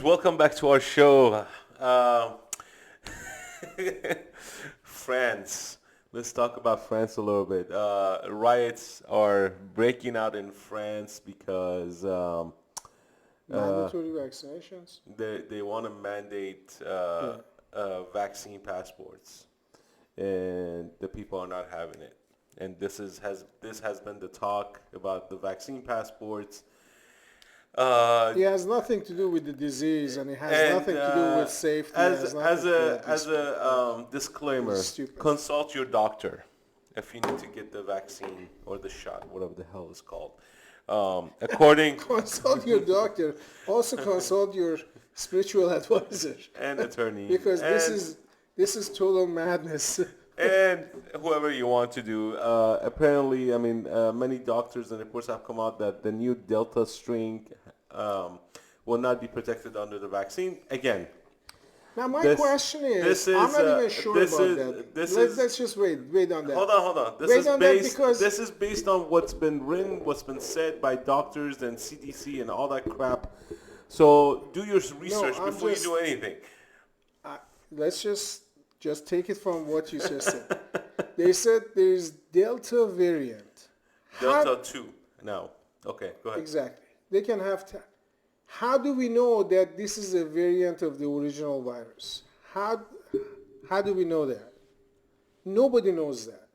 welcome back to our show. Uh, France. Let's talk about France a little bit. Riots are breaking out in France because uh, Mandatory vaccinations. they want to mandate Yeah. vaccine passports, and the people are not having it. And this has been the talk about the vaccine passports. Uh, It has nothing to do with the disease, and it has And nothing to do with safety. It has nothing to do with as this. a It's disclaimer, stupid. consult your doctor if you need to get the vaccine or the shot, whatever the hell it's called. According Consult your doctor. Also consult your spiritual advisor, and attorney because this is total madness. and whoever you want to do. Apparently, I mean, many doctors and reports have come out that the new Delta strain will not be protected under the vaccine. Again, Now my this question this is, I'm is not even sure this about is that. this Let's, is let's just wait on that. hold on. Wait on that because This is based on what's been written, what's been said by doctors and CDC and all that crap. So do your research I'm before just- you do anything. let's just take it from what you just said. They said there's Delta variant. Delta 2 now. Okay, go ahead. Exactly. They can have. How do we know that this is a variant of the original virus? How do we know that? Nobody knows that.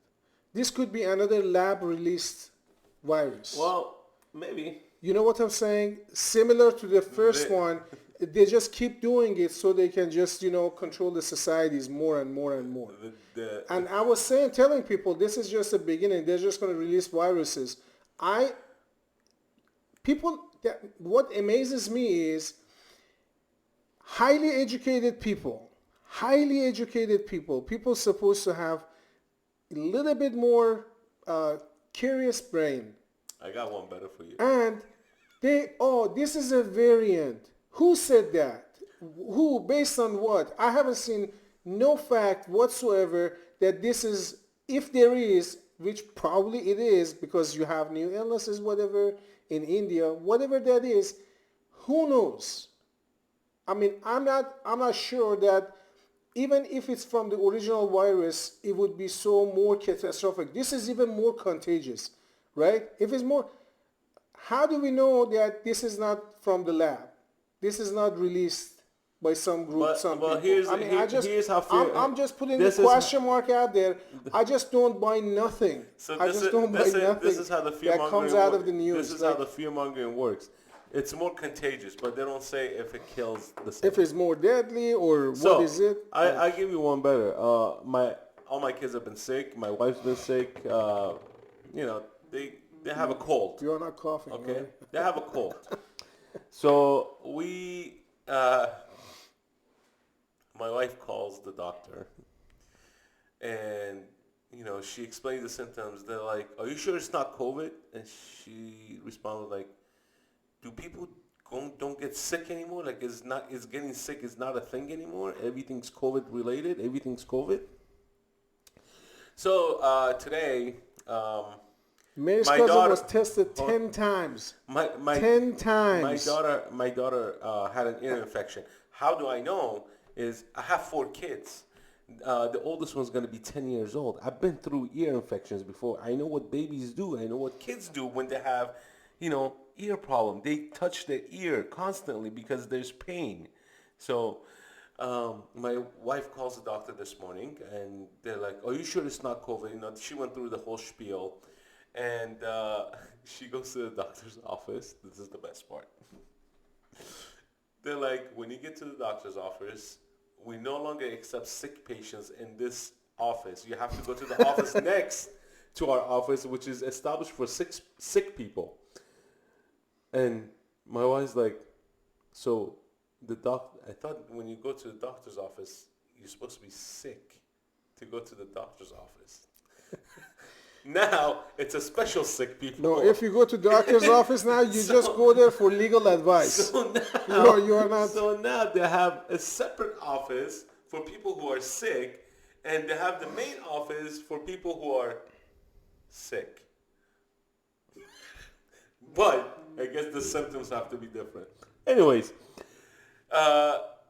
This could be another lab-released virus. Well, maybe. You know what I'm saying? Similar to the first They- one, they just keep doing it so they can just, control the societies more and more and more. And I was telling people, this is just the beginning. They're just going to release viruses. What amazes me is highly educated people, people supposed to have a little bit more curious brain. I got one better for you. And this is a variant. Who said that? Who? Based on what? I haven't seen no fact whatsoever that this is, if there is, which probably it is because you have new illnesses, whatever, in India, whatever that is, who knows? I mean, I'm not sure that even if it's from the original virus, it would be so more catastrophic. This is even more contagious, right? If it's more, how do we know that this is not from the lab? This is not released by some group, some people. Here's how I'm just putting the this is- question mark out there. I just don't buy nothing. I just don't buy nothing this is how the fear that comes out of the news. This is how the fear mongering works. It's more contagious, but they don't say if it kills the same. if it's more deadly or So, what is it? I give you one better. All my kids have been sick. My wife's been sick. They have a cold. You're not coughing, Okay, right? they have a cold. So my wife calls the doctor, and she explains the symptoms. They're like, "Are you sure it's not COVID?" And she responded like, "Do people don't get sick anymore? Like, is getting sick is not a thing anymore? Everything's COVID related. Everything's COVID." So today, Mary's my cousin daughter- was tested 10 times. my 10 times. My daughter had an ear infection. How do I know? Is I have 4 kids. The oldest one's going to be 10 years old. I've been through ear infections before. I know what babies do. I know what kids do when they have, ear problem. They touch their ear constantly because there's pain. So my wife calls the doctor this morning, and they're like, "Are you sure it's not COVID?" She went through the whole spiel, and she goes to the doctor's office. This is the best part. They're like, "When you get to the doctor's office, we no longer accept sick patients in this office. You have to go to the office next to our office, which is established for sick people." And my wife's like, "So I thought when you go to the doctor's office, you're supposed to be sick to go to the doctor's office." Now it's a special sick people. No, if you go to doctor's office now, you just go there for legal advice. So now, You are not. So now they have a separate office for people who are sick, and they have the main office for people who are sick. But I guess the symptoms have to be different. Anyways,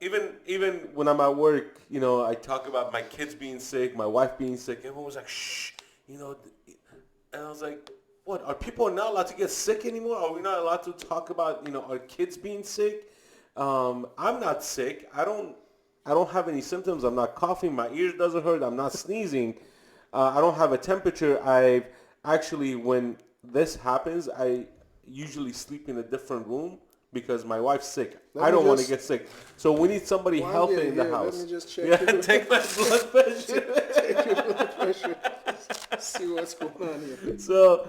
Even when I'm at work, I talk about my kids being sick, my wife being sick. Everyone was like, "Shh," and I was like, "What? Are people not allowed to get sick anymore? Are we not allowed to talk about our kids being sick?" I'm not sick. I don't have any symptoms. I'm not coughing. My ears doesn't hurt. I'm not sneezing. I don't have a temperature. I've actually, when this happens, I usually sleep in a different room because my wife's sick. Let I me don't want to just, get sick. So we need somebody while we are healthy in the here, let house. me just check Yeah, your, take my blood pressure. check your blood pressure. See what's going on here. So,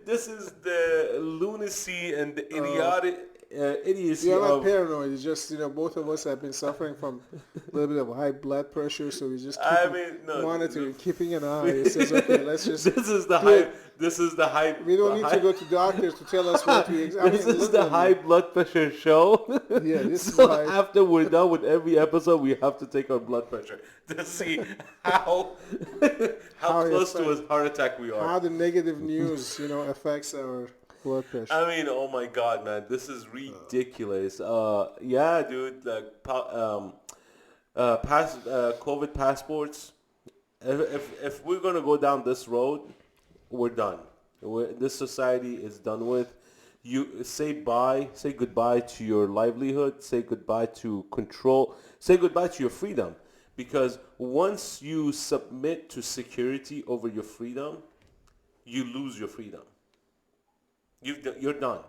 this is the lunacy and the idiocy Yeah, I'm not of, paranoid. It's just, both of us have been suffering from a little bit of high blood pressure, so we just I keeping mean, no. monitoring, keeping an eye. It says, okay, let's just This is the do it. high. This is the high. We don't the need high to go to doctors to tell us what we. I This mean, is look the at high me. blood pressure show. Yeah, this is So high. after we're done with every episode, we have to take our blood pressure to see how how How it close to affects, a heart attack we are. how the negative news, affects our blood pressure. I mean, oh my God, man, this is ridiculous. Yeah, dude, like COVID passports. If we're gonna go down this road, we're done. This society is done with. You say goodbye to your livelihood, say goodbye to control, say goodbye to your freedom. Because once you submit to security over your freedom, you lose your freedom. You're done.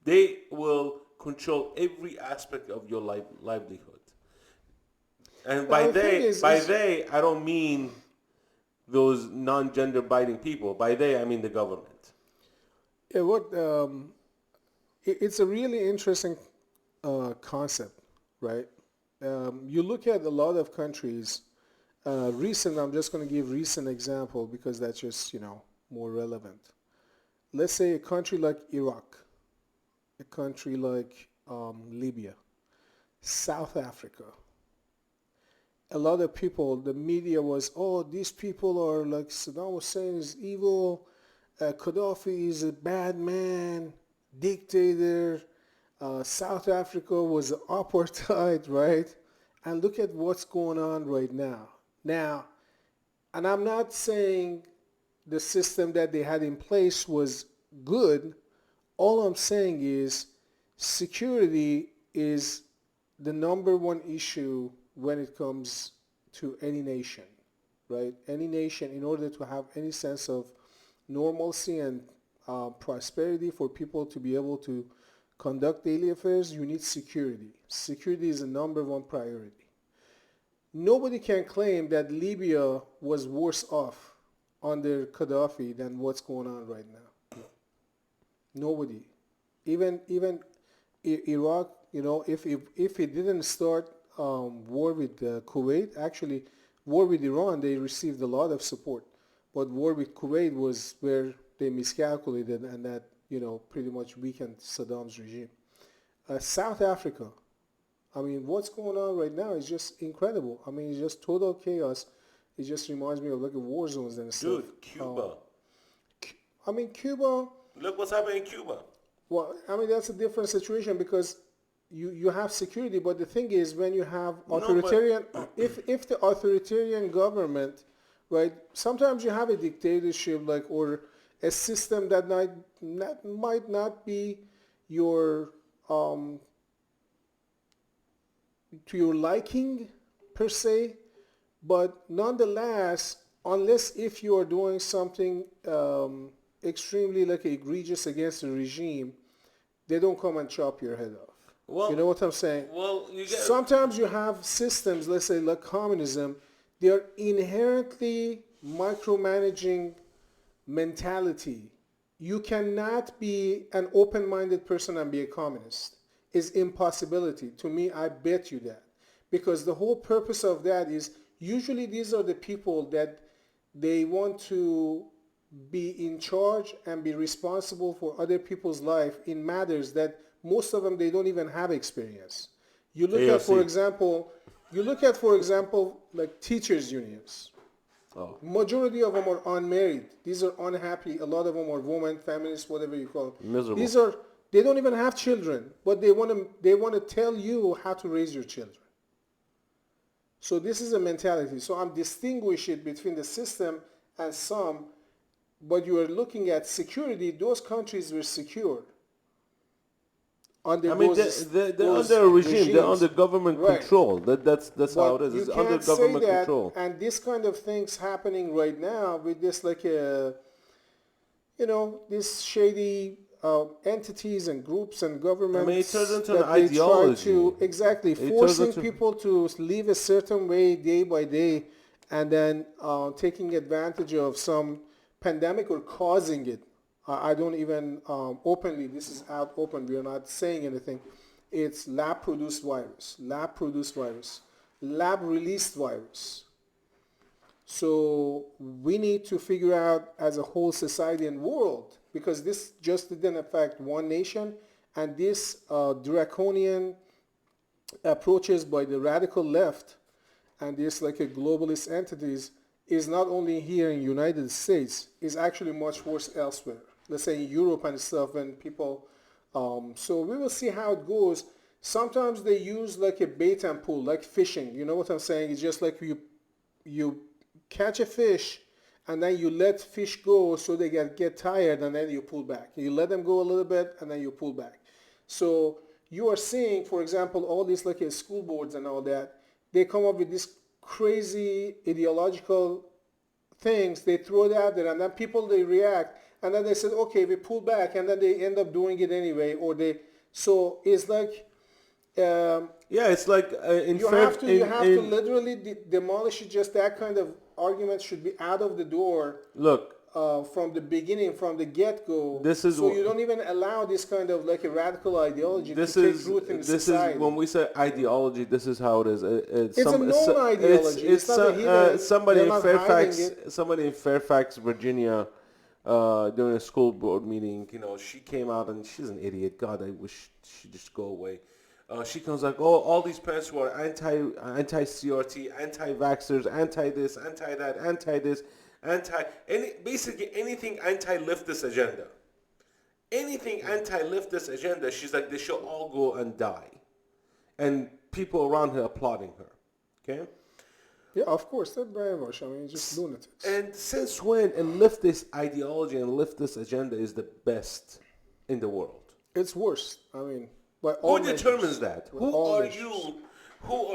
They will control every aspect of your livelihood. And Now by the thing they, is, by they, I don't mean those non-gender biting people. By they, I mean the government. yeah, it's a really interesting concept, right? You look at a lot of countries. I'm just going to give recent example because that's just more relevant. Let's say a country like Iraq, a country like Libya, South Africa. A lot of people, the media was, oh, these people are like Saddam Hussein is evil, Gaddafi is a bad man, dictator, South Africa was apartheid, right? And look at what's going on right now. Now, and I'm not saying the system that they had in place was good. All I'm saying is security is the number one issue when it comes to any nation, right? Any nation, in order to have any sense of normalcy and prosperity for people to be able to conduct daily affairs, you need security. Security is the number one priority. Nobody can claim that Libya was worse off under Gaddafi than what's going on right now. Nobody. Even Iraq, if it didn't start war with Kuwait, actually war with Iran, they received a lot of support. But war with Kuwait was where they miscalculated and that, pretty much weakened Saddam's regime. South Africa, I mean, what's going on right now is just incredible. I mean, it's just total chaos. It just reminds me of like war zones and stuff. Dude, Cuba. I mean, Cuba, Look what's happening in Cuba. well, I mean, that's a different situation because you have security, but the thing is when you have authoritarian, if the authoritarian government, right, sometimes you have a dictatorship like or a system that might not be your to your liking per se, but nonetheless, unless if you are doing something extremely like egregious against the regime, they don't come and chop your head off. Well, You know what I'm saying? well, you get Sometimes you have systems, let's say like communism, they are inherently micromanaging mentality. You cannot be an open-minded person and be a communist. It's impossibility. To me, I bet you that. Because the whole purpose of that is usually these are the people that they want to be in charge and be responsible for other people's life in matters that most of them they don't even have experience. You look at, for AOC. example, like teachers unions. Oh, Majority of them are unmarried. These are unhappy. A lot of them are women, feminists, whatever you call them. miserable. They don't even have children, but they want to tell you how to raise your children. So this is a mentality. So I'm distinguishing between the system and some, but you are looking at security. Those countries were secured under I mean, they're under a regime. They're under government control. That's how it is. It's under government control. And this kind of things happening right now with this this shady entities and groups and governments. I mean, it turns into an ideology. Forcing people to live a certain way day by day, and then taking advantage of some pandemic or causing it. I don't even openly, this is out open, we are not saying anything. It's lab-produced virus, lab-released virus. So we need to figure out as a whole society and world, because this just didn't affect one nation, and this draconian approaches by the radical left and this like a globalist entities is not only here in United States, is actually much worse elsewhere. Let's say in Europe and stuff, when people, so we will see how it goes. Sometimes they use like a bait and pull, like fishing. You know what I'm saying? It's just like you catch a fish and then you let fish go so they get tired, and then you pull back. You let them go a little bit and then you pull back. So you are seeing, for example, all these like school boards and all that, they come up with this crazy ideological things, they throw it out there, and then people, they react, and then they said, okay, we pull back, and then they end up doing it anyway, or so it's like, it's like you have to literally demolish it. Just that kind of argument should be out of the door. Look, from the beginning, from the get-go. So you don't even allow this kind of like a radical ideology to take root in society. Is when we say ideology, this is how it is. It's a known ideology. It's not a hidden. Somebody in Fairfax, Virginia, during a school board meeting, she came out, and she's an idiot. God, I wish she'd just go away. She comes like, oh, all these parents who are anti-CRT, anti-vaxxers, anti-this, anti-that, anti-this, basically anything anti-leftist agenda. Anything anti-leftist agenda, she's like, they should all go and die. And people around her applauding her. Okay? Yeah, of course, that's brainwash. I mean, just lunatics. And since when a leftist ideology and leftist agenda is the best in the world? It's worse. I mean, who determines that? Who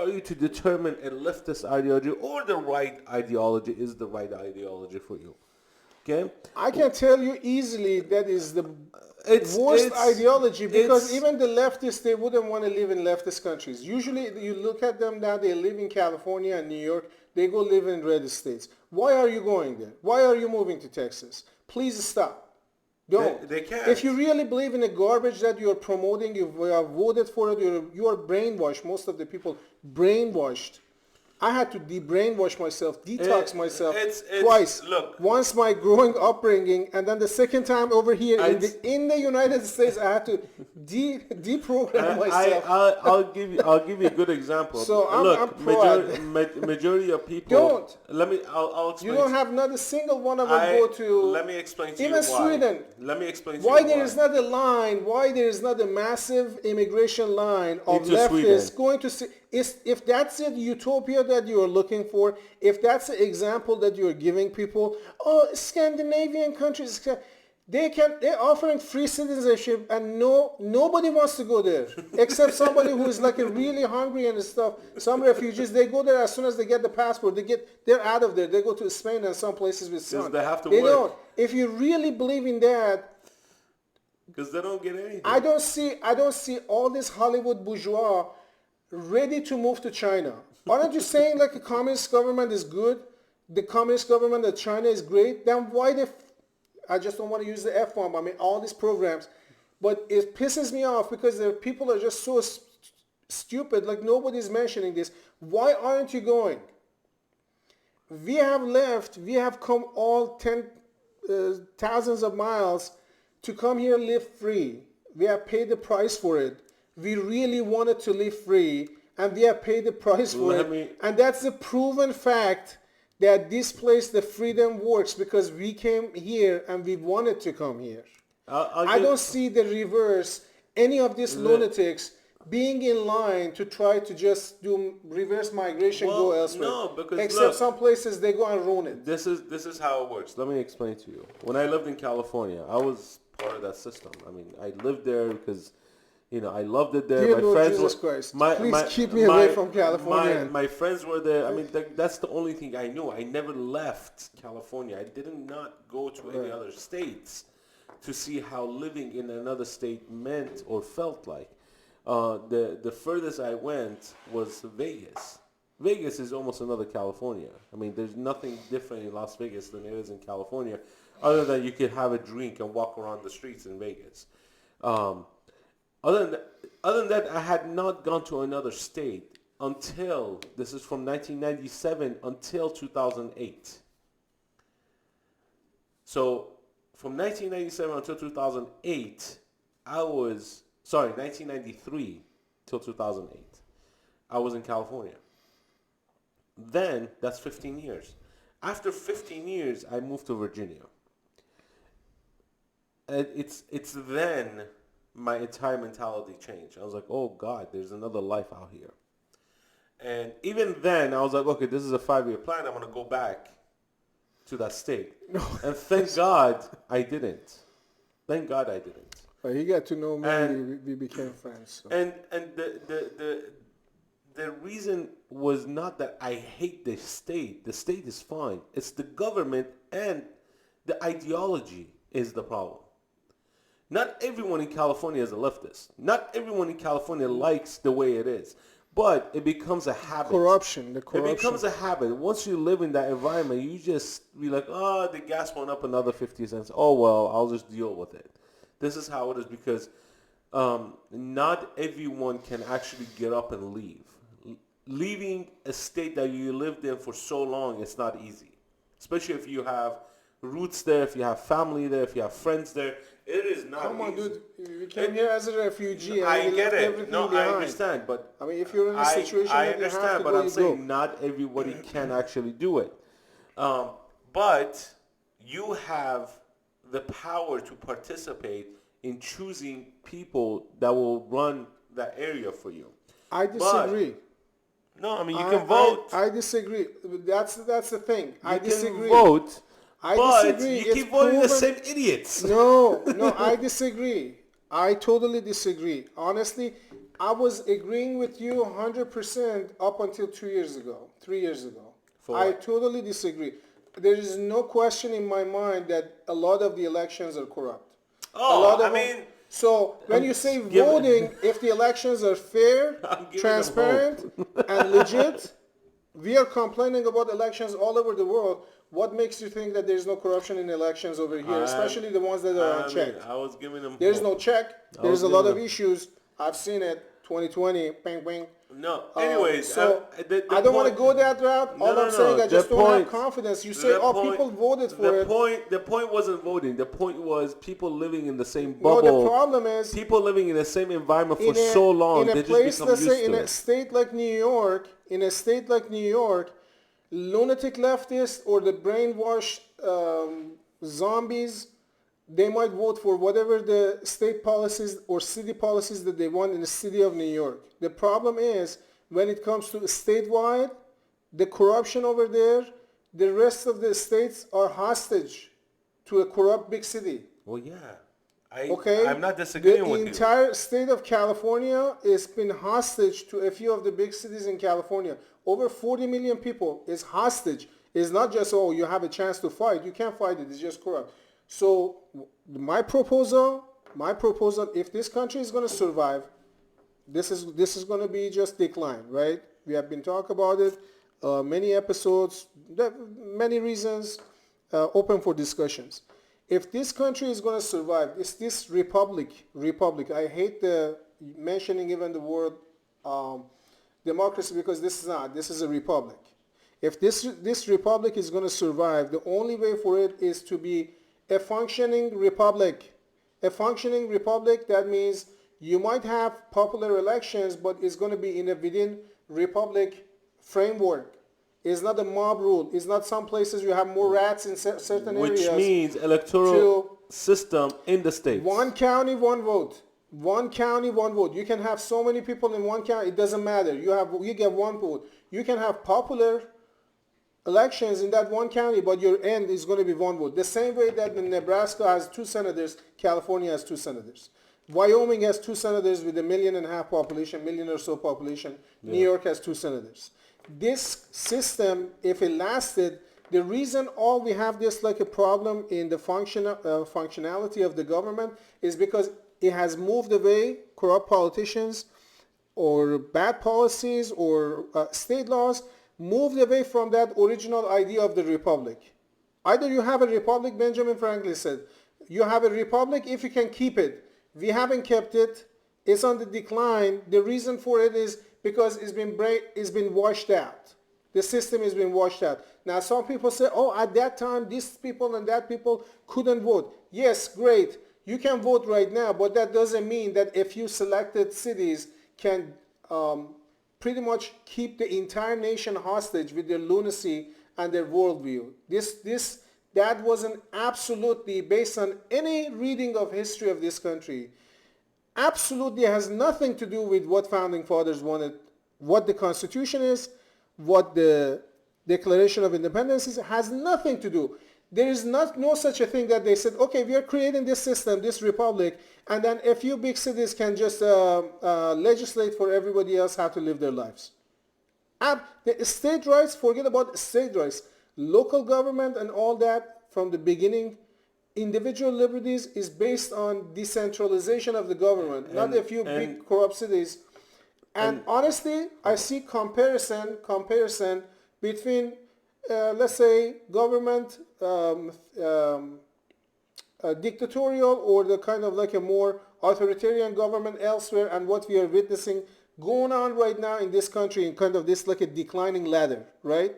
are you to determine a leftist ideology or the right ideology is the right ideology for you? Okay? I can tell you easily that is the worst ideology, because even the leftists, they wouldn't want to live in leftist countries. Usually you look at them now, they live in California and New York, they go live in red states. Why are you going there? Why are you moving to Texas? Please stop. Don't. They can't. If you really believe in the garbage that you're promoting, you have voted for it, you are brainwashed. Most of the people brainwashed. I had to de-brainwash myself, detox myself twice. Look, once my growing upbringing, and then the second time over here in the United States, I had to deprogram myself. I'll give you a good example. So I'm proud. Majority of people don't. I'll explain. You don't have not a single one of them go to. Let me explain to even you why. Sweden. Let me explain to why you there is not a line. Why there is not a massive immigration line of into leftists Sweden. Going to see. If that's the utopia that you are looking for, if that's the example that you are giving people, Scandinavian countries, they're offering free citizenship, and nobody wants to go there except somebody who is like really hungry and stuff. Some refugees, they go there as soon as they get the passport. They're out of there. They go to Spain and some places with sun. They have to work. Don't. If you really believe in that, because they don't get anything. I don't see all this Hollywood bourgeois ready to move to China. Aren't you saying like a communist government is good? The communist government of China is great? Then why I just don't want to use the F-bomb. I mean, all these programs. But it pisses me off because the people are just so stupid. Like nobody's mentioning this. Why aren't you going? We have left. We have come all thousands of miles to come here and live free. We have paid the price for it. We really wanted to live free, and we have paid the price for it. And that's the proven fact that this place, the freedom works, because we came here and we wanted to come here. I don't see the reverse. any of these lunatics being in line to try to just do reverse migration, go elsewhere. No, because except look, some places they go and ruin it. this is how it works. Let me explain to you. When I lived in California, I was part of that system. I mean, I lived there because, I loved it there. Dear My Lord friends Jesus were, Christ, please keep me away from California. My friends were there. I mean, that's the only thing I knew. I never left California. I did not go to any other states to see how living in another state meant or felt like. The furthest I went was Vegas. Vegas is almost another California. I mean, there's nothing different in Las Vegas than it is in California, other than you could have a drink and walk around the streets in Vegas. Other than that, I had not gone to another state until, this is from 1997 until 2008. So from 1997 until 2008, 1993 till 2008, I was in California. Then, that's 15 years. After 15 years, I moved to Virginia. And it's then my entire mentality changed. I was like, oh God, there's another life out here. And even then, I was like, okay, this is a 5-year plan. I'm going to go back to that state. And thank God I didn't. Thank God I didn't. But he got to know me. And we became friends. So. And the reason was not that I hate the state. The state is fine. It's the government and the ideology is the problem. Not everyone in California is a leftist. Not everyone in California likes the way it is. But it becomes a habit. Corruption. It becomes a habit. Once you live in that environment, you just be like, oh, the gas went up another 50 cents. Oh, well, I'll just deal with it. This is how it is because not everyone can actually get up and leave. Leaving a state that you lived in for so long, it's not easy. Especially if you have roots there, if you have family there, if you have friends there. It is not Come on, easy. dude. You came here as a refugee. I and get left it. everything No, behind. I understand. But I mean, if you're in a situation I that you have understand, to but go, I'm you saying go. not everybody can actually do it. But you have the power to participate in choosing people that will run that area for you. I disagree. No, I mean you can vote. I disagree. That's the thing. I disagree. You can vote, I but disagree. you keep voting the same idiots. No, I disagree. I totally disagree. Honestly, I was agreeing with you 100% up until 3 years ago. I totally disagree. There is no question in my mind that a lot of the elections are corrupt. So when you say voting, if the elections are fair, transparent, and legit, we are complaining about elections all over the world. What makes you think that there's no corruption in elections over here, especially the ones that are unchecked? I was giving them. There's no check. There's a lot of issues. I've seen it. 2020, bang, bang. No. Anyways, so I don't want to go that route. All I'm saying, I just don't have confidence. You say, people voted for it. The point wasn't voting. The point was people living in the same bubble. No, the problem is people living in the same environment for so long. In a place, let's say, in a state like New York, lunatic leftists or the brainwashed zombies, they might vote for whatever the state policies or city policies that they want in the city of New York. The problem is when it comes to statewide, the corruption over there, the rest of the states are hostage to a corrupt big city. Well, yeah. I'm not disagreeing with you. The entire state of California has been hostage to a few of the big cities in California. Over 40 million people is hostage. It's not just, you have a chance to fight. You can't fight it. It's just corrupt. So my proposal, if this country is going to survive, this is going to be just decline, right? We have been talking about it, many episodes, many reasons, open for discussions. If this country is going to survive, this republic, I hate mentioning even the word democracy because this is a republic. If this republic is going to survive, the only way for it is to be a functioning republic. A functioning republic, that means you might have popular elections, but it's going to be within republic framework. It's not a mob rule. It's not some places you have more rats in certain areas. Which means electoral system in the states. One county, one vote. One county, one vote. You can have so many people in one county. It doesn't matter. You get one vote. You can have popular elections in that one county, but your end is going to be one vote. The same way that Nebraska has two senators, California has two senators. Wyoming has two senators with 1.5 million population, million or so population. Yeah. New York has two senators. This system, if it lasted, the reason all we have this like a problem in the functionality of the government is because it has moved away corrupt politicians or bad policies or state laws moved away from that original idea of the republic. Either you have a republic, Benjamin Franklin said, you have a republic if you can keep it. We haven't kept it. It's on the decline. The reason for it is because it's been washed out. The system has been washed out. Now some people say, oh, at that time, these people and that people couldn't vote. Yes, great. You can vote right now, but that doesn't mean that a few selected cities can pretty much keep the entire nation hostage with their lunacy and their worldview. That wasn't absolutely based on any reading of history of this country. Absolutely has nothing to do with what founding fathers wanted, what the Constitution is, what the Declaration of Independence is, has nothing to do. There is no such a thing that they said, okay, we are creating this system, this republic, and then a few big cities can just legislate for everybody else how to live their lives. The state rights, forget about state rights. Local government and all that from the beginning, individual liberties is based on decentralization of the government, not a few big corrupt cities. And honestly, I see comparison between, let's say, government dictatorial or the kind of like a more authoritarian government elsewhere and what we are witnessing going on right now in this country in kind of this like a declining ladder, right?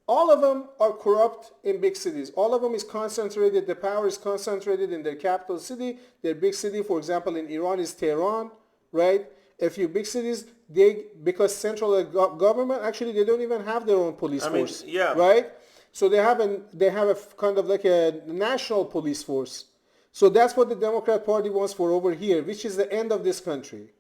All of them are corrupt in big cities. All of them is concentrated, the power is concentrated in their capital city. Their big city, for example, in Iran is Tehran, right? A few big cities, because central government, actually they don't even have their own police force, yeah. Right? So they have a kind of like a national police force. So that's what the Democrat Party wants for over here, which is the end of this country.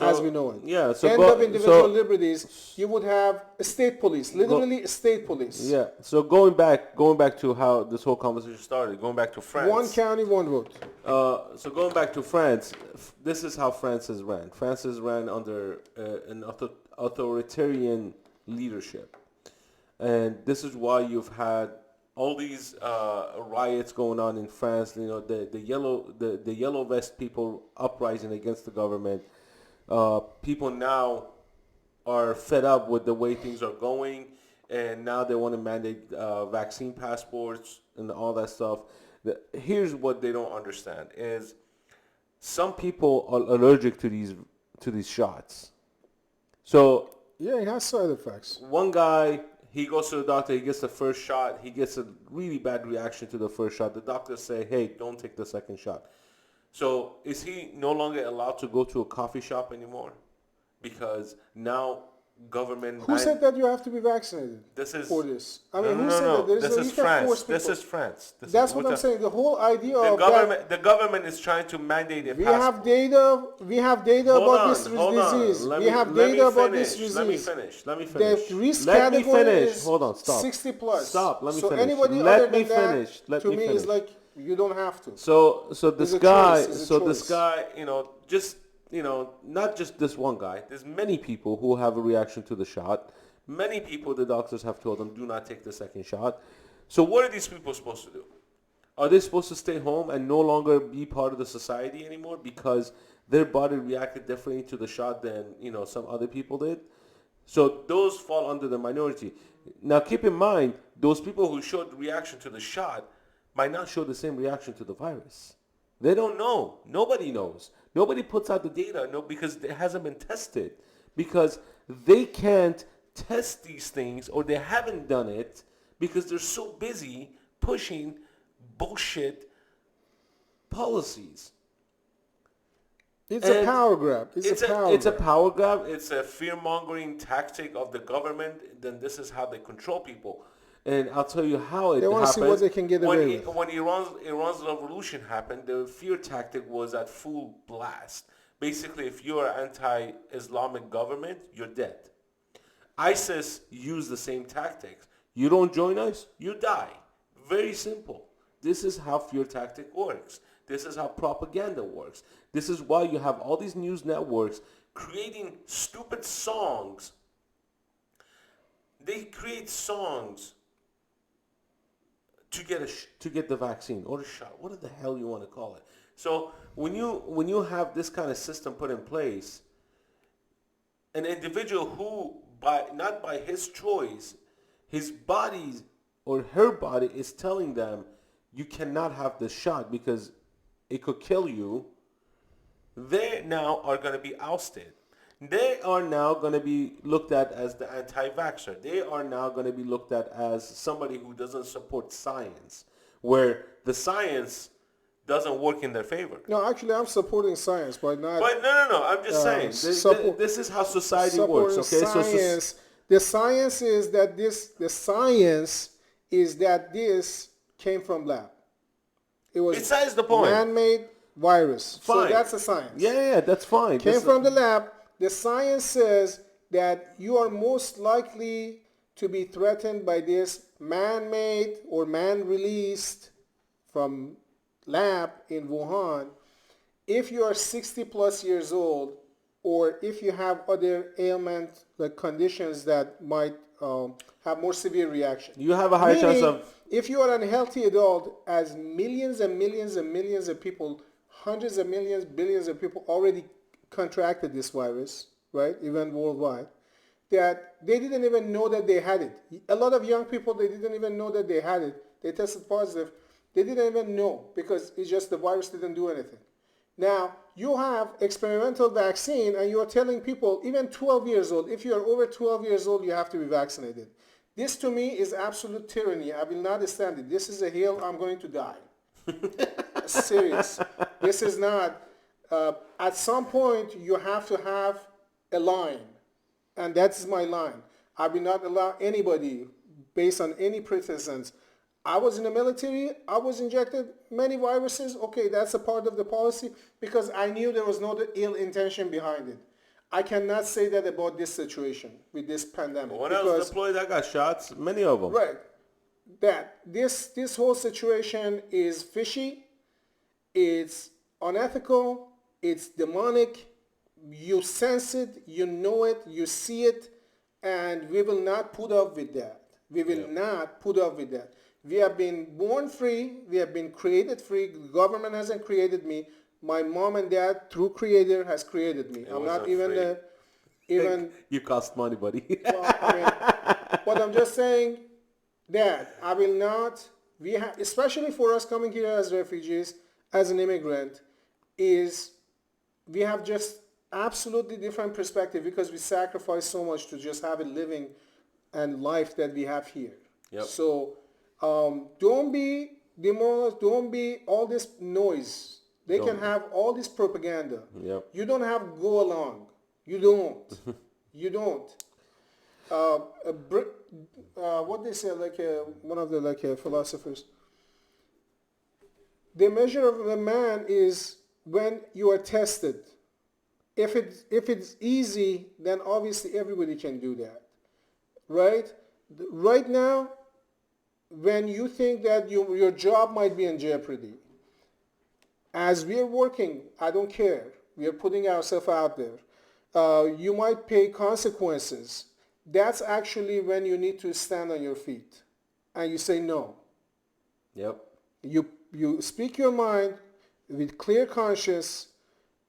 As we know it. Yeah. So end of individual liberties, you would have a state police, literally a state police. Yeah. So going back to how this whole conversation started, going back to France. One county, one vote. So going back to France, this is how France is ran. France is ran under an authoritarian leadership, and this is why you've had all these riots going on in France. You know, the yellow vest people uprising against the government. People now are fed up with the way things are going, and now they want to mandate vaccine passports and all that stuff. Here's what they don't understand is some people are allergic to these shots. So yeah, it has side effects. One guy, he goes to the doctor, he gets the first shot, he gets a really bad reaction to the first shot. The doctors say, hey, don't take the second shot. So is he no longer allowed to go to a coffee shop anymore? Because now government... Who said that you have to be vaccinated for this? I mean, who said that? This is France. This is France. That's what I'm saying. The whole idea of the government is trying to mandate a passport. We have data about this disease. We have data about this disease. Let me finish. The risk category is hold on, stop. 60 plus. Stop, let me so finish. Anybody Let other me than finish. That, to me is like, you don't have to. So this guy, not just this one guy. There's many people who have a reaction to the shot. Many people, the doctors have told them, do not take the second shot. So what are these people supposed to do? Are they supposed to stay home and no longer be part of the society anymore because their body reacted differently to the shot than, some other people did? So those fall under the minority. Now keep in mind, those people who showed reaction to the shot might not show the same reaction to the virus. They don't know. Nobody knows. Nobody puts out the data because it hasn't been tested. Because they can't test these things, or they haven't done it because they're so busy pushing bullshit policies. It's a power grab. It's a power grab. It's a fear-mongering tactic of the government. Then this is how they control people. And I'll tell you how it They want to see what happens. they can get When away with. when Iran's revolution happened, the fear tactic was at full blast. Basically, if you're an anti-Islamic government, you're dead. ISIS used the same tactics. You don't join us, you die. Very simple. This is how fear tactic works. This is how propaganda works. This is why you have all these news networks creating stupid songs. They create songs to get the vaccine or the shot, whatever the hell you want to call it. So when you have this kind of system put in place, an individual who not by his choice, his body or her body is telling them you cannot have the shot because it could kill you, they now are going to be ousted. They are now going to be looked at as the anti-vaxxer. They are now going to be looked at as somebody who doesn't support science, where the science doesn't work in their favor. No, actually, I'm supporting science, but not. But no. I'm just saying. This is how society works. Okay, science. The science is that this. The science is that this came from lab. It was besides the point. Man-made virus. Fine. So that's the science. Yeah, that's fine. Came from the lab. The science says that you are most likely to be threatened by this man-made or man-released from lab in Wuhan if you are 60 plus years old, or if you have other ailments, like conditions that might have more severe reaction. You have a higher chance of... If you are an unhealthy adult, as millions and millions and millions of people, hundreds of millions, billions of people already contracted this virus, right, even worldwide, that they didn't even know that they had it. A lot of young people, they didn't even know that they had it. They tested positive. They didn't even know because it's just the virus didn't do anything. Now, you have experimental vaccine and you're telling people, even 12 years old, if you're over 12 years old, you have to be vaccinated. This to me is absolute tyranny. I will not stand it. This is a hill I'm going to die. Serious. This is not... at some point, you have to have a line. And that's my line. I will not allow anybody, based on any pretensions. I was in the military. I was injected many viruses. Okay, that's a part of the policy because I knew there was no ill intention behind it. I cannot say that about this situation with this pandemic. When I was deployed, I got shots, many of them. Right. That this whole situation is fishy. It's unethical. It's demonic. You sense it. You know it. You see it. And we will not put up with that. We will not put up with that. We have been born free. We have been created free. The government hasn't created me. My mom and dad, through Creator, has created me. I'm not even even. You cost money, buddy. Well, I mean, but I'm just saying that I will not. We have, especially for us coming here as refugees, as an immigrant, is we have just absolutely different perspective because we sacrifice so much to just have a living and life that we have here. Yep. So don't be demoralized. Don't be all this noise. They can have all this propaganda. Yep. You don't have to go along. You don't. You don't. What they say, like one of the philosophers. The measure of a man is when you are tested. If it's easy, then obviously everybody can do that, right? Right now, when you think that your job might be in jeopardy, as we are working, I don't care. We are putting ourselves out there. You might pay consequences. That's actually when you need to stand on your feet and you say no. Yep. You speak your mind with clear conscience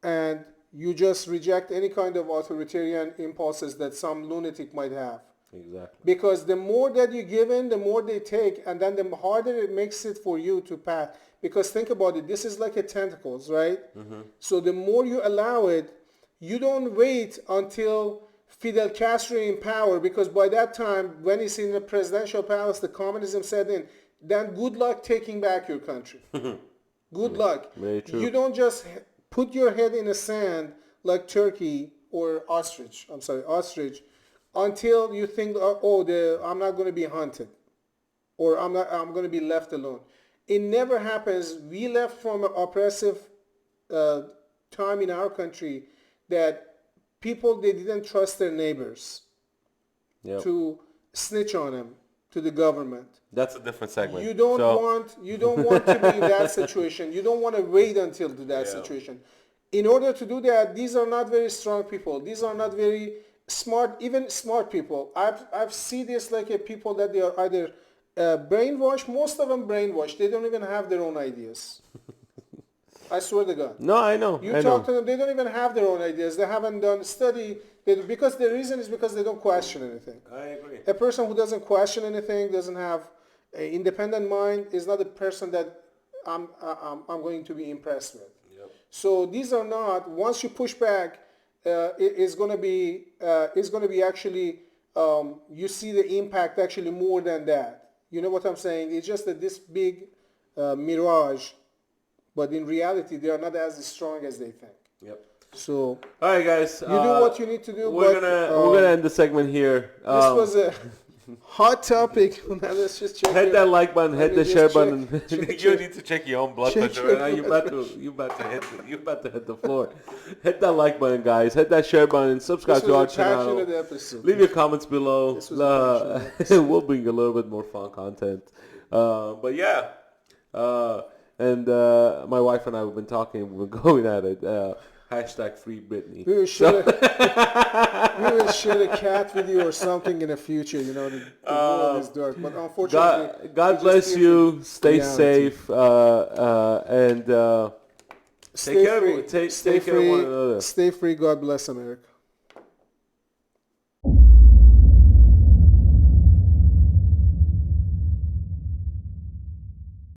and you just reject any kind of authoritarian impulses that some lunatic might have. Exactly. Because the more that you give in, the more they take, and then the harder it makes it for you to pass. Because think about it, this is like a tentacles, right? Mm-hmm. So the more you allow it, you don't wait until Fidel Castro in power, because by that time, when he's in the presidential palace, the communism set in, then good luck taking back your country. Good luck. Very true. You don't just put your head in the sand like turkey or ostrich, until you think, I'm not going to be hunted. or I'm going to be left alone. It never happens. We left from an oppressive time in our country that people, they didn't trust their neighbors Yep. to snitch on them to the government. That's a different segment. You don't want to be in that situation. You don't want to wait until to that situation. In order to do that, these are not very strong people. These are not very smart, even smart people. I've seen this like people that they are either brainwashed. Most of them brainwashed. They don't even have their own ideas. I swear to God. No, I know. You talk to them, they don't even have their own ideas. They haven't done study. Because the reason is because they don't question anything. I agree. A person who doesn't question anything, doesn't have an independent mind, is not a person that I'm going to be impressed with. Yep. So these are not. Once you push back, it's going to be actually. You see the impact actually more than that. You know what I'm saying? It's just that this big mirage, but in reality, they are not as strong as they think. Yep. So, all right, guys. You do what you need to do. We're gonna end the segment here. This was a hot topic. Now let's just check. Hit that like button. Hit the share button. check. You need to check your own blood pressure. Right? You about to hit the floor. Hit that like button, guys. Hit that share button. Subscribe to our channel. Leave your comments below. We'll bring a little bit more fun content. But yeah. And my wife and I have been talking. We're going at it. Hashtag free Britney. We will share a cat with you or something in the future. You know, the world is dark. But unfortunately, God bless you. Stay safe and stay free. Take care of one another. Stay free. God bless America.